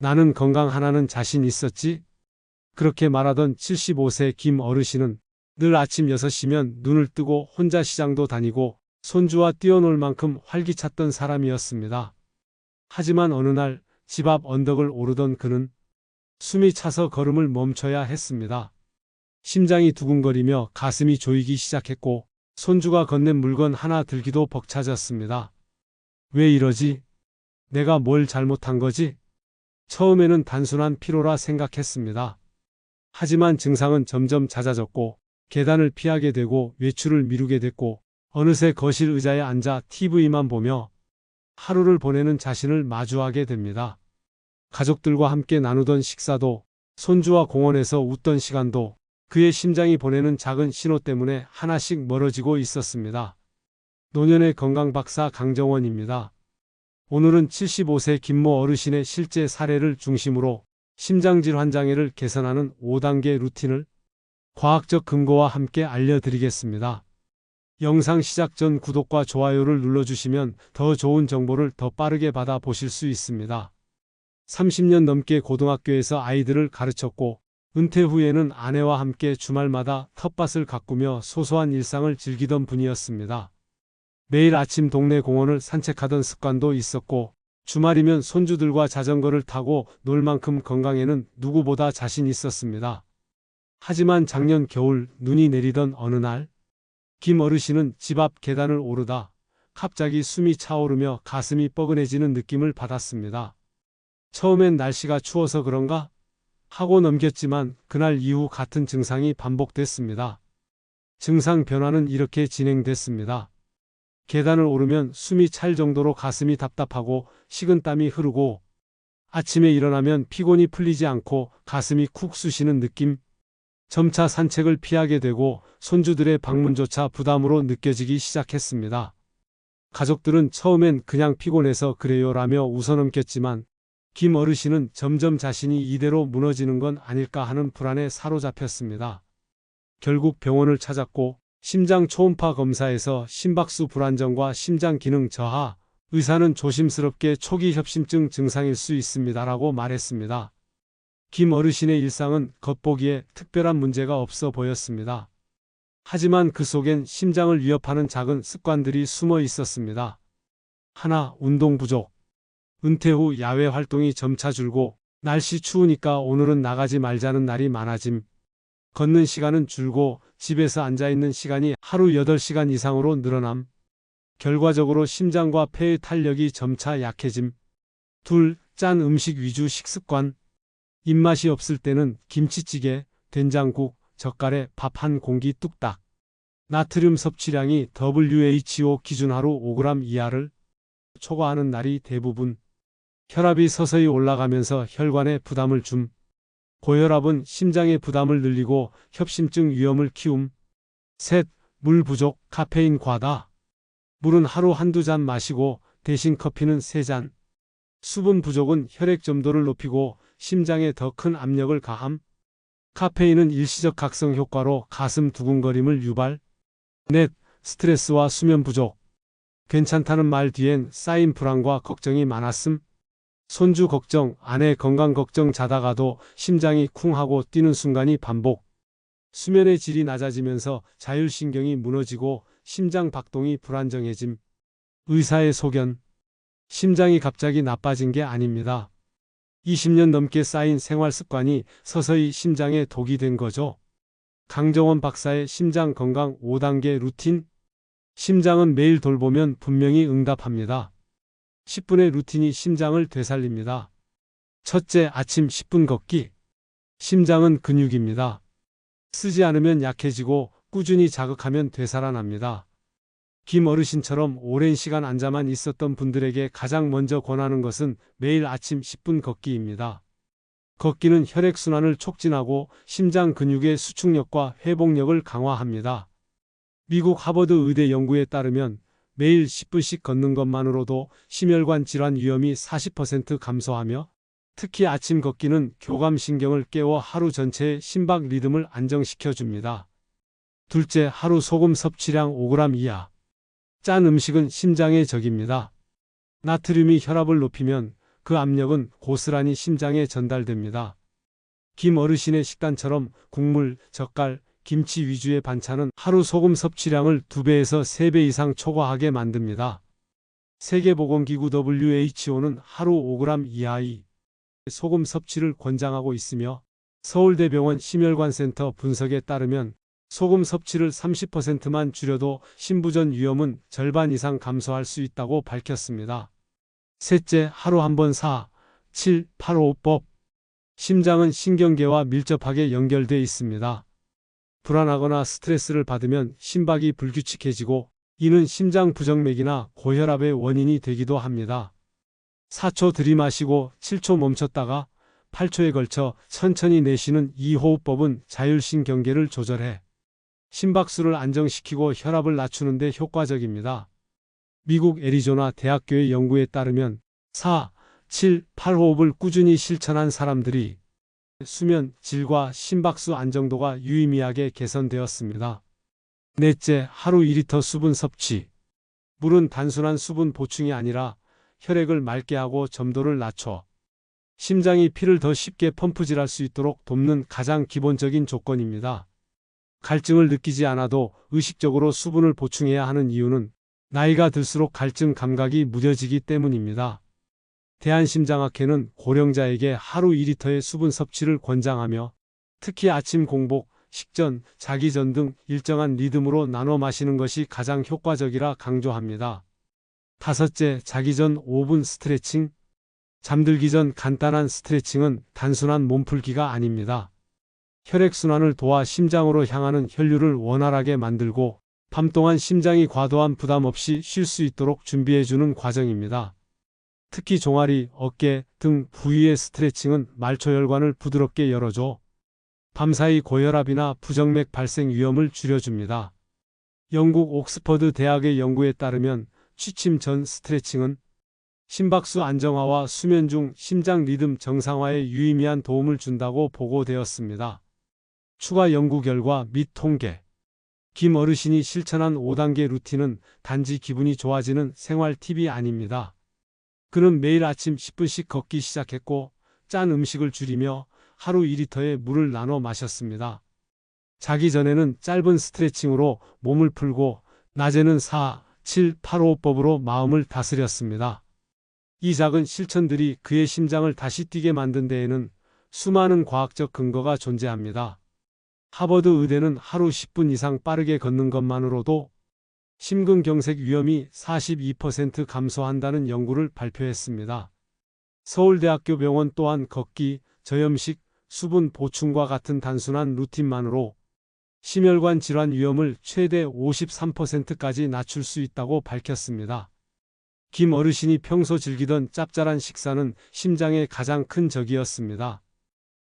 나는 건강 하나는 자신 있었지? 그렇게 말하던 75세 김 어르신은 늘 아침 6시면 눈을 뜨고 혼자 시장도 다니고 손주와 뛰어놀 만큼 활기찼던 사람이었습니다. 하지만 어느 날 집 앞 언덕을 오르던 그는 숨이 차서 걸음을 멈춰야 했습니다. 심장이 두근거리며 가슴이 조이기 시작했고 손주가 건넨 물건 하나 들기도 벅차졌습니다. 왜 이러지? 내가 뭘 잘못한 거지? 처음에는 단순한 피로라 생각했습니다. 하지만 증상은 점점 잦아졌고 계단을 피하게 되고 외출을 미루게 됐고 어느새 거실 의자에 앉아 TV만 보며 하루를 보내는 자신을 마주하게 됩니다. 가족들과 함께 나누던 식사도 손주와 공원에서 웃던 시간도 그의 심장이 보내는 작은 신호 때문에 하나씩 멀어지고 있었습니다. 노년의 건강박사 강정원입니다. 오늘은 75세 김모 어르신의 실제 사례를 중심으로 심장질환 장애를 개선하는 5단계 루틴을 과학적 근거와 함께 알려드리겠습니다. 영상 시작 전 구독과 좋아요를 눌러주시면 더 좋은 정보를 더 빠르게 받아보실 수 있습니다. 30년 넘게 고등학교에서 아이들을 가르쳤고 은퇴 후에는 아내와 함께 주말마다 텃밭을 가꾸며 소소한 일상을 즐기던 분이었습니다. 매일 아침 동네 공원을 산책하던 습관도 있었고 주말이면 손주들과 자전거를 타고 놀 만큼 건강에는 누구보다 자신 있었습니다. 하지만 작년 겨울 눈이 내리던 어느 날 김 어르신은 집 앞 계단을 오르다 갑자기 숨이 차오르며 가슴이 뻐근해지는 느낌을 받았습니다. 처음엔 날씨가 추워서 그런가? 하고 넘겼지만 그날 이후 같은 증상이 반복됐습니다. 증상 변화는 이렇게 진행됐습니다. 계단을 오르면 숨이 찰 정도로 가슴이 답답하고 식은땀이 흐르고 아침에 일어나면 피곤이 풀리지 않고 가슴이 쿡 쑤시는 느낌. 점차 산책을 피하게 되고 손주들의 방문조차 부담으로 느껴지기 시작했습니다. 가족들은 처음엔 그냥 피곤해서 그래요라며 웃어넘겼지만 김 어르신은 점점 자신이 이대로 무너지는 건 아닐까 하는 불안에 사로잡혔습니다. 결국 병원을 찾았고 심장 초음파 검사에서 심박수 불안정과 심장 기능 저하, 의사는 조심스럽게 초기 협심증 증상일 수 있습니다라고 말했습니다. 김 어르신의 일상은 겉보기에 특별한 문제가 없어 보였습니다. 하지만 그 속엔 심장을 위협하는 작은 습관들이 숨어 있었습니다. 하나, 운동 부족. 은퇴 후 야외 활동이 점차 줄고 날씨 추우니까 오늘은 나가지 말자는 날이 많아짐. 걷는 시간은 줄고 집에서 앉아있는 시간이 하루 8시간 이상으로 늘어남. 결과적으로 심장과 폐의 탄력이 점차 약해짐. 둘, 짠 음식 위주 식습관. 입맛이 없을 때는 김치찌개, 된장국, 젓갈에 밥 한 공기 뚝딱. 나트륨 섭취량이 WHO 기준 하루 5g 이하를 초과하는 날이 대부분. 혈압이 서서히 올라가면서 혈관에 부담을 줌. 고혈압은 심장의 부담을 늘리고 협심증 위험을 키움. 셋, 물 부족, 카페인 과다. 물은 하루 한두 잔 마시고 대신 커피는 3잔. 수분 부족은 혈액 점도를 높이고 심장에 더 큰 압력을 가함. 카페인은 일시적 각성 효과로 가슴 두근거림을 유발. 넷, 스트레스와 수면 부족. 괜찮다는 말 뒤엔 쌓인 불안과 걱정이 많았음. 손주 걱정, 아내 건강 걱정 자다가도 심장이 쿵하고 뛰는 순간이 반복. 수면의 질이 낮아지면서 자율신경이 무너지고 심장 박동이 불안정해짐. 의사의 소견. 심장이 갑자기 나빠진 게 아닙니다. 20년 넘게 쌓인 생활 습관이 서서히 심장에 독이 된 거죠. 강정원 박사의 심장 건강 5단계 루틴. 심장은 매일 돌보면 분명히 응답합니다. 10분의 루틴이 심장을 되살립니다. 첫째, 아침 10분 걷기. 심장은 근육입니다. 쓰지 않으면 약해지고 꾸준히 자극하면 되살아납니다. 김 어르신처럼 오랜 시간 앉아만 있었던 분들에게 가장 먼저 권하는 것은 매일 아침 10분 걷기입니다. 걷기는 혈액순환을 촉진하고 심장 근육의 수축력과 회복력을 강화합니다. 미국 하버드 의대 연구에 따르면 매일 10분씩 걷는 것만으로도 심혈관 질환 위험이 40% 감소하며 특히 아침 걷기는 교감신경을 깨워 하루 전체의 심박 리듬을 안정시켜줍니다. 둘째, 하루 소금 섭취량 5g 이하. 짠 음식은 심장의 적입니다. 나트륨이 혈압을 높이면 그 압력은 고스란히 심장에 전달됩니다. 김 어르신의 식단처럼 국물, 젓갈, 김치 위주의 반찬은 하루 소금 섭취량을 2배에서 3배 이상 초과하게 만듭니다. 세계보건기구 WHO는 하루 5g 이하의 소금 섭취를 권장하고 있으며 서울대병원 심혈관센터 분석에 따르면 소금 섭취를 30%만 줄여도 심부전 위험은 절반 이상 감소할 수 있다고 밝혔습니다. 셋째, 하루 한 번 4-7-8-5법. 심장은 신경계와 밀접하게 연결돼 있습니다. 불안하거나 스트레스를 받으면 심박이 불규칙해지고 이는 심장 부정맥이나 고혈압의 원인이 되기도 합니다. 4초 들이마시고 7초 멈췄다가 8초에 걸쳐 천천히 내쉬는 이 호흡법은 자율신경계를 조절해 심박수를 안정시키고 혈압을 낮추는 데 효과적입니다. 미국 애리조나 대학교의 연구에 따르면 4-7-8호흡을 꾸준히 실천한 사람들이 수면 질과 심박수 안정도가 유의미하게 개선되었습니다. 넷째, 하루 2리터 수분 섭취. 물은 단순한 수분 보충이 아니라 혈액을 맑게 하고 점도를 낮춰 심장이 피를 더 쉽게 펌프질할 수 있도록 돕는 가장 기본적인 조건입니다. 갈증을 느끼지 않아도 의식적으로 수분을 보충해야 하는 이유는 나이가 들수록 갈증 감각이 무뎌지기 때문입니다. 대한심장학회는 고령자에게 하루 2리터의 수분 섭취를 권장하며 특히 아침 공복, 식전, 자기 전 등 일정한 리듬으로 나눠 마시는 것이 가장 효과적이라 강조합니다. 다섯째, 자기 전 5분 스트레칭. 잠들기 전 간단한 스트레칭은 단순한 몸풀기가 아닙니다. 혈액순환을 도와 심장으로 향하는 혈류를 원활하게 만들고 밤 동안 심장이 과도한 부담 없이 쉴 수 있도록 준비해주는 과정입니다. 특히 종아리, 어깨 등 부위의 스트레칭은 말초혈관을 부드럽게 열어줘 밤사이 고혈압이나 부정맥 발생 위험을 줄여줍니다. 영국 옥스퍼드 대학의 연구에 따르면 취침 전 스트레칭은 심박수 안정화와 수면 중 심장 리듬 정상화에 유의미한 도움을 준다고 보고되었습니다. 추가 연구 결과 및 통계. 김 어르신이 실천한 5단계 루틴은 단지 기분이 좋아지는 생활 팁이 아닙니다. 그는 매일 아침 10분씩 걷기 시작했고 짠 음식을 줄이며 하루 2리터의 물을 나눠 마셨습니다. 자기 전에는 짧은 스트레칭으로 몸을 풀고 낮에는 4-7-8호흡법으로 마음을 다스렸습니다. 이 작은 실천들이 그의 심장을 다시 뛰게 만든 데에는 수많은 과학적 근거가 존재합니다. 하버드 의대는 하루 10분 이상 빠르게 걷는 것만으로도 심근경색 위험이 42% 감소한다는 연구를 발표했습니다. 서울대학교 병원 또한 걷기, 저염식, 수분 보충과 같은 단순한 루틴만으로 심혈관 질환 위험을 최대 53%까지 낮출 수 있다고 밝혔습니다. 김 어르신이 평소 즐기던 짭짤한 식사는 심장의 가장 큰 적이었습니다.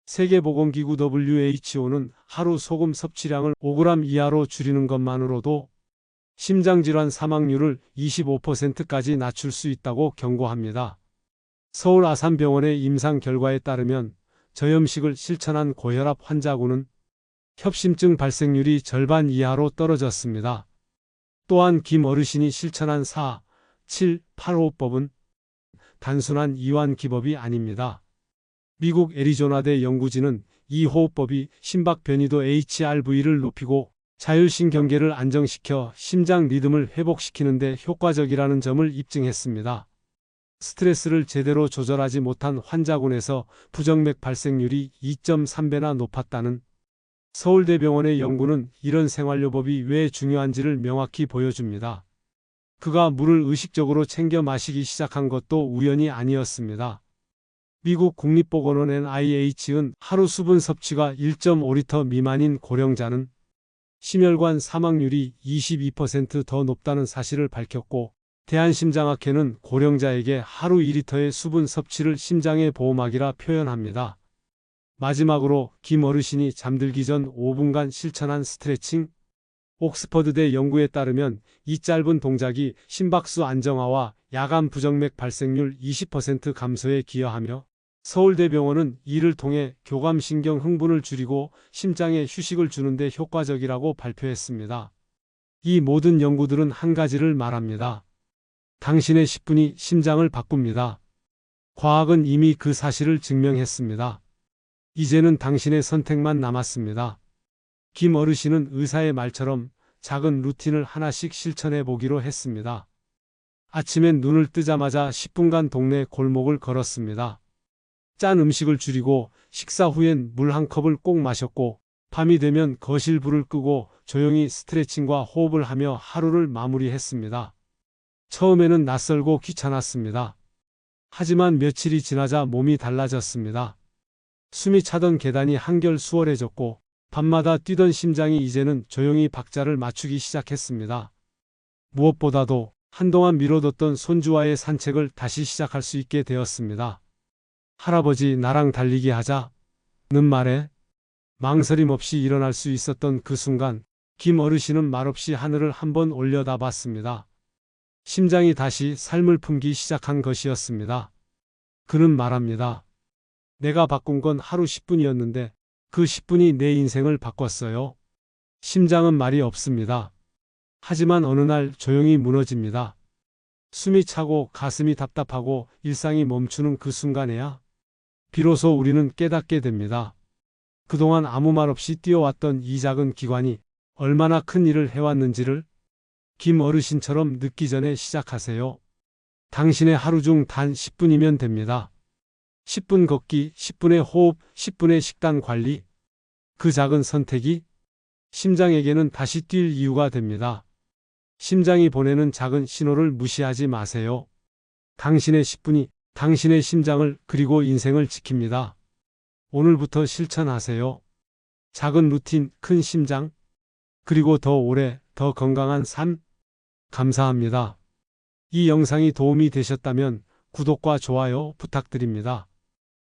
세계보건기구 WHO는 하루 소금 섭취량을 5g 이하로 줄이는 것만으로도 심장질환 사망률을 25%까지 낮출 수 있다고 경고합니다. 서울 아산병원의 임상 결과에 따르면 저염식을 실천한 고혈압 환자군은 협심증 발생률이 절반 이하로 떨어졌습니다. 또한 김 어르신이 실천한 4-7-8호흡법은 단순한 이완 기법이 아닙니다. 미국 애리조나대 연구진은 이 호흡법이 심박 변이도 HRV를 높이고 자율신경계를 안정시켜 심장 리듬을 회복시키는 데 효과적이라는 점을 입증했습니다. 스트레스를 제대로 조절하지 못한 환자군에서 부정맥 발생률이 2.3배나 높았다는 서울대병원의 연구는 이런 생활요법이 왜 중요한지를 명확히 보여줍니다. 그가 물을 의식적으로 챙겨 마시기 시작한 것도 우연이 아니었습니다. 미국 국립보건원 NIH은 하루 수분 섭취가 1.5리터 미만인 고령자는 심혈관 사망률이 22% 더 높다는 사실을 밝혔고 대한심장학회는 고령자에게 하루 2리터의 수분 섭취를 심장의 보호막이라 표현합니다. 마지막으로 김 어르신이 잠들기 전 5분간 실천한 스트레칭. 옥스퍼드대 연구에 따르면 이 짧은 동작이 심박수 안정화와 야간 부정맥 발생률 20% 감소에 기여하며 서울대병원은 이를 통해 교감신경 흥분을 줄이고 심장에 휴식을 주는 데 효과적이라고 발표했습니다. 이 모든 연구들은 한 가지를 말합니다. 당신의 10분이 심장을 바꿉니다. 과학은 이미 그 사실을 증명했습니다. 이제는 당신의 선택만 남았습니다. 김 어르신은 의사의 말처럼 작은 루틴을 하나씩 실천해 보기로 했습니다. 아침엔 눈을 뜨자마자 10분간 동네 골목을 걸었습니다. 짠 음식을 줄이고 식사 후엔 물 한 컵을 꼭 마셨고 밤이 되면 거실 불을 끄고 조용히 스트레칭과 호흡을 하며 하루를 마무리했습니다. 처음에는 낯설고 귀찮았습니다. 하지만 며칠이 지나자 몸이 달라졌습니다. 숨이 차던 계단이 한결 수월해졌고 밤마다 뛰던 심장이 이제는 조용히 박자를 맞추기 시작했습니다. 무엇보다도 한동안 미뤄뒀던 손주와의 산책을 다시 시작할 수 있게 되었습니다. 할아버지 나랑 달리기 하자는 말에 망설임 없이 일어날 수 있었던 그 순간 김 어르신은 말없이 하늘을 한번 올려다봤습니다. 심장이 다시 삶을 품기 시작한 것이었습니다. 그는 말합니다. 내가 바꾼 건 하루 10분이었는데 그 10분이 내 인생을 바꿨어요. 심장은 말이 없습니다. 하지만 어느 날 조용히 무너집니다. 숨이 차고 가슴이 답답하고 일상이 멈추는 그 순간에야 비로소 우리는 깨닫게 됩니다. 그동안 아무 말 없이 뛰어왔던 이 작은 기관이 얼마나 큰 일을 해왔는지를 김 어르신처럼 늦기 전에 시작하세요. 당신의 하루 중 단 10분이면 됩니다. 10분 걷기, 10분의 호흡, 10분의 식단 관리. 그 작은 선택이 심장에게는 다시 뛸 이유가 됩니다. 심장이 보내는 작은 신호를 무시하지 마세요. 당신의 10분이 당신의 심장을 그리고 인생을 지킵니다. 오늘부터 실천하세요. 작은 루틴, 큰 심장, 그리고 더 오래, 더 건강한 삶. 감사합니다. 이 영상이 도움이 되셨다면 구독과 좋아요 부탁드립니다.